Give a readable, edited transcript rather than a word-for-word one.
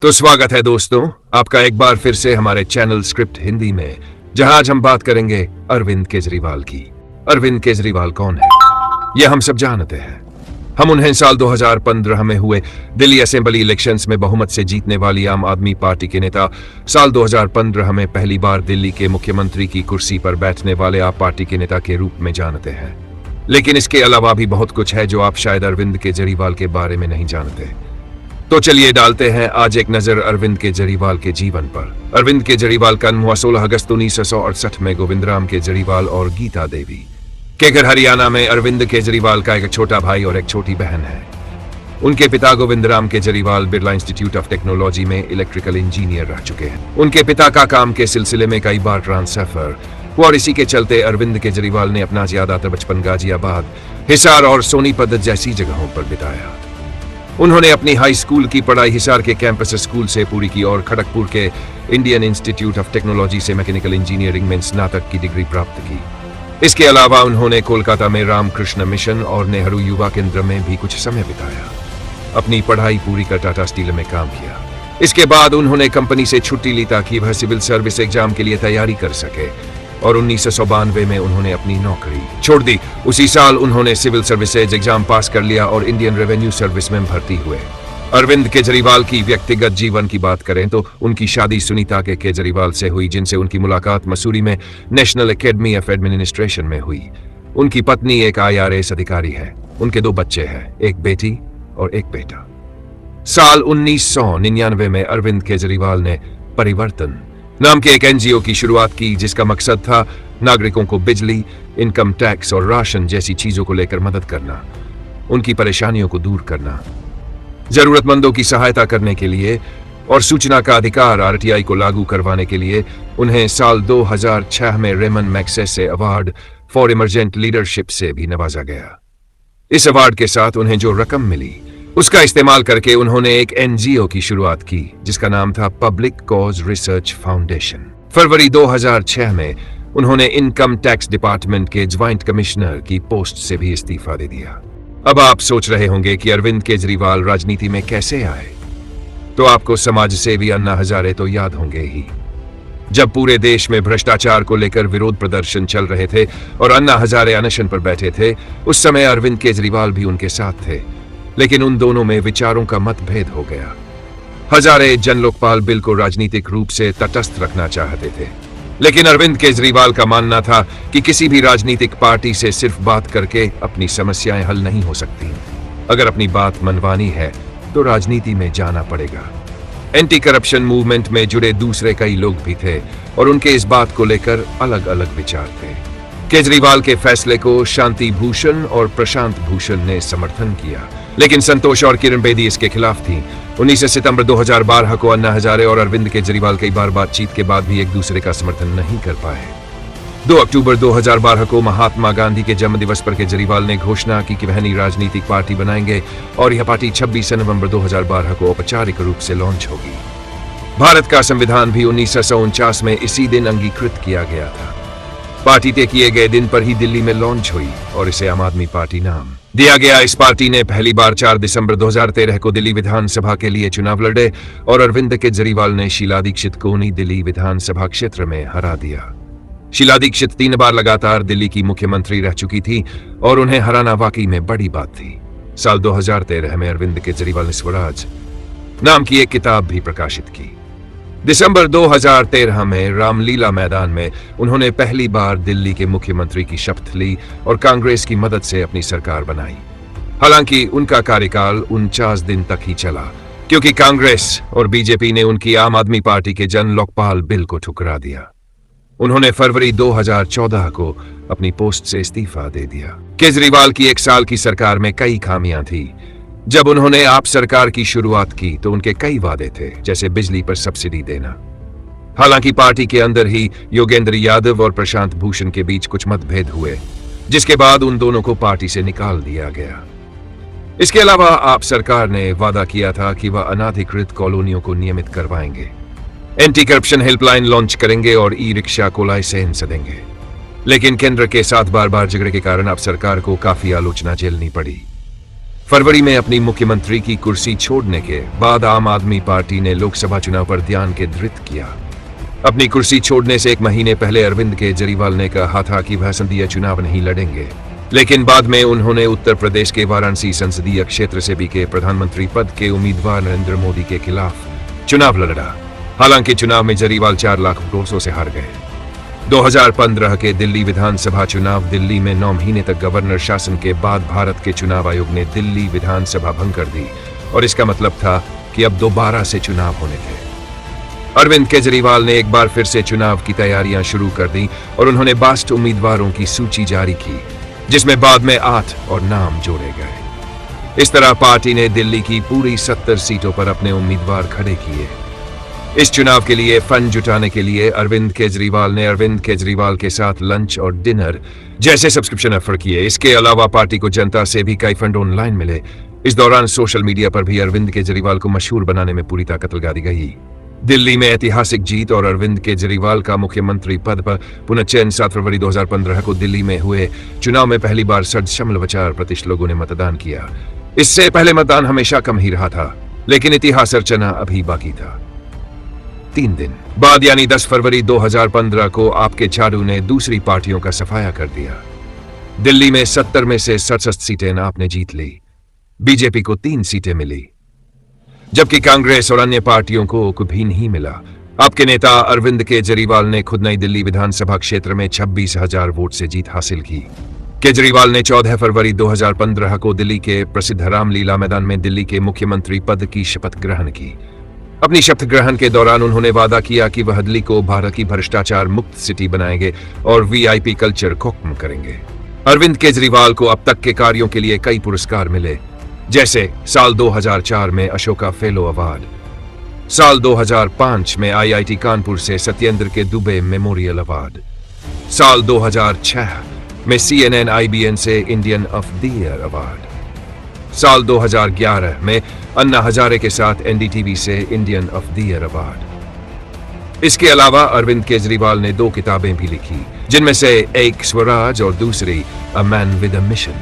तो स्वागत है दोस्तों आपका एक बार फिर से हमारे चैनल स्क्रिप्ट हिंदी में, जहां आज हम बात करेंगे अरविंद केजरीवाल की। अरविंद केजरीवाल कौन है, यह हम सब जानते हैं। हम उन्हें साल 2015 में हुए दिल्ली असेंबली इलेक्शंस में बहुमत से जीतने वाली आम आदमी पार्टी के नेता, साल 2015 में पहली बार दिल्ली के मुख्यमंत्री की कुर्सी पर बैठने वाले आप पार्टी के नेता के रूप में जानते हैं। लेकिन इसके अलावा भी बहुत कुछ है जो आप शायद अरविंद केजरीवाल के बारे में नहीं जानते। तो चलिए डालते हैं आज एक नजर अरविंद केजरीवाल के जीवन पर। अरविंद केजरीवाल का जन्म हुआ 16 अगस्त 1968 में गोविंदराम केजरीवाल और गीता देवी के घर हरियाणा में। अरविंद केजरीवाल का एक छोटा भाई और एक छोटी बहन है। उनके पिता Govindram Kejriwal Birla institute of technology में इलेक्ट्रिकल इंजीनियर रह चुके हैं। उनके पिता का काम के सिलसिले में कई बार ट्रांसफर हुआ और इसी के चलते अरविंद केजरीवाल ने अपना ज्यादातर बचपन गाजियाबाद, हिसार और सोनीपत जैसी जगहों पर बिताया। उन्होंने अपनी हाई स्कूल की पढ़ाई हिसार के कैंपस स्कूल से पूरी की और खड़गपुर के इंडियन इंस्टीट्यूट ऑफ टेक्नोलॉजी से मैकेनिकल इंजीनियरिंग में स्नातक की डिग्री प्राप्त की। इसके अलावा उन्होंने कोलकाता में रामकृष्ण मिशन और नेहरू युवा केंद्र में भी कुछ समय बिताया। अपनी पढ़ाई पूरी कर टाटा स्टील में काम किया। इसके बाद उन्होंने कंपनी से छुट्टी ली ताकि वह सिविल सर्विस एग्जाम के लिए तैयारी कर सके और 1992 में उन्होंने अपनी नौकरी छोड़ दी। उसी साल उन्होंने सिविल सर्विसेज एग्जाम पास कर लिया और इंडियन रेवेन्यू सर्विस में भर्ती हुए। अरविंद केजरीवाल की व्यक्तिगत जीवन की बात करें तो उनकी शादी सुनीता के केजरीवाल से हुई, जिनसे उनकी मुलाकात मसूरी में नेशनल एकेडमी ऑफ एडमिनिस्ट्रेशन में हुई। उनकी पत्नी एक IRS अधिकारी है। उनके 2 बच्चे हैं, एक बेटी और एक बेटा। साल 1999 में अरविंद केजरीवाल ने परिवर्तन नाम के एक NGO की शुरुआत की, जिसका मकसद था नागरिकों को बिजली, इनकम टैक्स और राशन जैसी चीजों को लेकर मदद करना, उनकी परेशानियों को दूर करना, जरूरतमंदों की सहायता करने के लिए और सूचना का अधिकार RTI को लागू करवाने के लिए उन्हें साल 2006 में Ramon Magsaysay award for emergent leadership से भी नवाजा गया। इस अवार्ड के साथ उन्हें जो रकम मिली उसका इस्तेमाल करके उन्होंने एक NGO की शुरुआत की, जिसका नाम था पब्लिक कॉज रिसर्च फाउंडेशन। फरवरी 2006 में उन्होंने इनकम टैक्स डिपार्टमेंट के ज्वाइंट कमिश्नर की पोस्ट से भी इस्तीफा दे दिया। अब आप सोच रहे होंगे कि अरविंद केजरीवाल राजनीति में कैसे आए, तो आपको समाज सेवी अन्ना हजारे तो याद होंगे ही। जब पूरे देश में भ्रष्टाचार को लेकर विरोध प्रदर्शन चल रहे थे और अन्ना हजारे अनशन पर बैठे थे, उस समय अरविंद केजरीवाल भी उनके साथ थे। लेकिन उन दोनों में विचारों का मतभेद हो गया। हजारे जन लोकपाल बिल को राजनीतिक रूप से तटस्थ रखना चाहते थे, लेकिन अरविंद केजरीवाल का मानना था कि किसी भी राजनीतिक पार्टी से सिर्फ बात करके अपनी समस्याएं हल नहीं हो सकती। अगर अपनी बात मनवानी है तो राजनीति में जाना पड़ेगा। एंटी करप्शन मूवमेंट में जुड़े दूसरे कई लोग भी थे और उनके इस बात को लेकर अलग अलग विचार थे। केजरीवाल के फैसले को शांति भूषण और प्रशांत भूषण ने समर्थन किया, लेकिन संतोष और किरण बेदी इसके खिलाफ थी। 19 सितंबर 2012 को अन्ना हजारे और अरविंद केजरीवाल कई बार बातचीत के बाद भी एक दूसरे का समर्थन नहीं कर पाए। 2 अक्टूबर 2012 को महात्मा गांधी के जन्मदिवस पर केजरीवाल ने घोषणा की कि वह नई राजनीतिक पार्टी बनाएंगे और यह पार्टी 26 नवंबर 2012 को औपचारिक रूप से लॉन्च होगी। भारत का संविधान भी 1949 में इसी दिन अंगीकृत किया गया था। पार्टी तय किए गए दिन पर ही दिल्ली में लॉन्च हुई और इसे आम आदमी पार्टी नाम दिया गया। इस पार्टी ने पहली बार 4 दिसंबर 2013 को दिल्ली विधानसभा के लिए चुनाव लड़े और अरविंद केजरीवाल ने शीला दीक्षित को उन्हीं दिल्ली विधानसभा क्षेत्र में हरा दिया। शीला दीक्षित 3 बार लगातार दिल्ली की मुख्यमंत्री रह चुकी थी और उन्हें हराना वाकई में बड़ी बात थी। साल 2013 में अरविंद केजरीवाल ने स्वराज नाम की एक किताब भी प्रकाशित की। दिसंबर 2013 में रामलीला मैदान में उन्होंने पहली बार दिल्ली के मुख्यमंत्री की शपथ ली और कांग्रेस की मदद से अपनी सरकार बनाई। हालांकि उनका कार्यकाल 49 दिन तक ही चला, क्योंकि कांग्रेस और बीजेपी ने उनकी आम आदमी पार्टी के जन लोकपाल बिल को ठुकरा दिया। उन्होंने फरवरी 2014 को अपनी पोस्ट से इस्तीफा दे दिया। केजरीवाल की 1 साल की सरकार में कई खामियां थी। जब उन्होंने आप सरकार की शुरुआत की तो उनके कई वादे थे, जैसे बिजली पर सब्सिडी देना। हालांकि पार्टी के अंदर ही योगेंद्र यादव और प्रशांत भूषण के बीच कुछ मतभेद हुए, जिसके बाद उन दोनों को पार्टी से निकाल दिया गया। इसके अलावा आप सरकार ने वादा किया था कि वह अनाधिकृत कॉलोनियों को नियमित करवाएंगे, एंटी करप्शन हेल्पलाइन लॉन्च करेंगे और ई-रिक्शा को लाइसेंस देंगे। लेकिन केंद्र के साथ बार बार झगड़े के कारण आप सरकार को काफी आलोचना झेलनी पड़ी। फरवरी में अपनी मुख्यमंत्री की कुर्सी छोड़ने के बाद आम आदमी पार्टी ने लोकसभा चुनाव पर ध्यान केंद्रित किया। अपनी कुर्सी छोड़ने से 1 महीने पहले अरविंद केजरीवाल ने कहा था कि वह संसदीय चुनाव नहीं लड़ेंगे, लेकिन बाद में उन्होंने उत्तर प्रदेश के वाराणसी संसदीय क्षेत्र से भी के प्रधानमंत्री पद के उम्मीदवार नरेंद्र मोदी के खिलाफ चुनाव लड़ा। हालांकि चुनाव में केजरीवाल 4 लाख वोटों से हार गए। 2015 के दिल्ली विधानसभा चुनाव दिल्ली में 9 महीने तक गवर्नर शासन के बाद भारत के चुनाव आयोग ने दिल्ली विधानसभा भंग कर दी और इसका मतलब था कि अब दोबारा से चुनाव होने थे। अरविंद केजरीवाल ने एक बार फिर से चुनाव की तैयारियां शुरू कर दी और उन्होंने 62 उम्मीदवारों की सूची जारी की, जिसमें बाद में 8 और नाम जोड़े गए। इस तरह पार्टी ने दिल्ली की पूरी 70 सीटों पर अपने उम्मीदवार खड़े किए। इस चुनाव के लिए फंड जुटाने के लिए अरविंद केजरीवाल ने अरविंद केजरीवाल के साथ लंच और डिनर जैसे सब्सक्रिप्शन ऑफर किए। इसके अलावा पार्टी को जनता से भी कई फंड ऑनलाइन मिले। इस दौरान सोशल मीडिया पर भी अरविंद केजरीवाल को मशहूर बनाने में पूरी ताकत लगा दी गई। दिल्ली में ऐतिहासिक जीत और अरविंद केजरीवाल का मुख्यमंत्री पद पर पुनर्चयन 7 फरवरी 2015 को दिल्ली में हुए चुनाव में पहली बार 4.4% लोगों ने मतदान किया। इससे पहले मतदान हमेशा कम ही रहा था, लेकिन इतिहास रचना अभी बाकी था। 3 दिन बाद यानी 10 फरवरी 2015 को आपके झाड़ू ने दूसरी पार्टियों का सफाया कर दिया। दिल्ली में 70 में से 67 सीटें आपने जीत ली। बीजेपी को 3 सीटें मिली, जबकि कांग्रेस और अन्य पार्टियों को कुछ भी नहीं मिला। आपके नेता अरविंद केजरीवाल ने खुद नई दिल्ली विधानसभा क्षेत्र में 26,000 वोट से जीत हासिल की। केजरीवाल ने 14 फरवरी 2015 को दिल्ली के प्रसिद्ध रामलीला मैदान में दिल्ली के मुख्यमंत्री पद की शपथ ग्रहण की। अपनी शपथ ग्रहण के दौरान उन्होंने वादा किया कि वह दिल्ली को भारत की भ्रष्टाचार मुक्त सिटी बनाएंगे और वीआईपी कल्चर को खत्म करेंगे। अरविंद केजरीवाल को अब तक के कार्यों के लिए कई पुरस्कार मिले, जैसे साल 2004 में अशोका फेलो अवार्ड, साल 2005 में आईआईटी कानपुर से सत्येंद्र के दुबे मेमोरियल अवार्ड, साल 2006 में CNN IBN से Indian of the year award, साल 2011 में अन्ना हजारे के साथ NDTV से Indian of the year award. इसके अलावा अरविंद केजरीवाल ने 2 किताबें भी लिखी, जिनमें से एक स्वराज और दूसरी a man with a mission.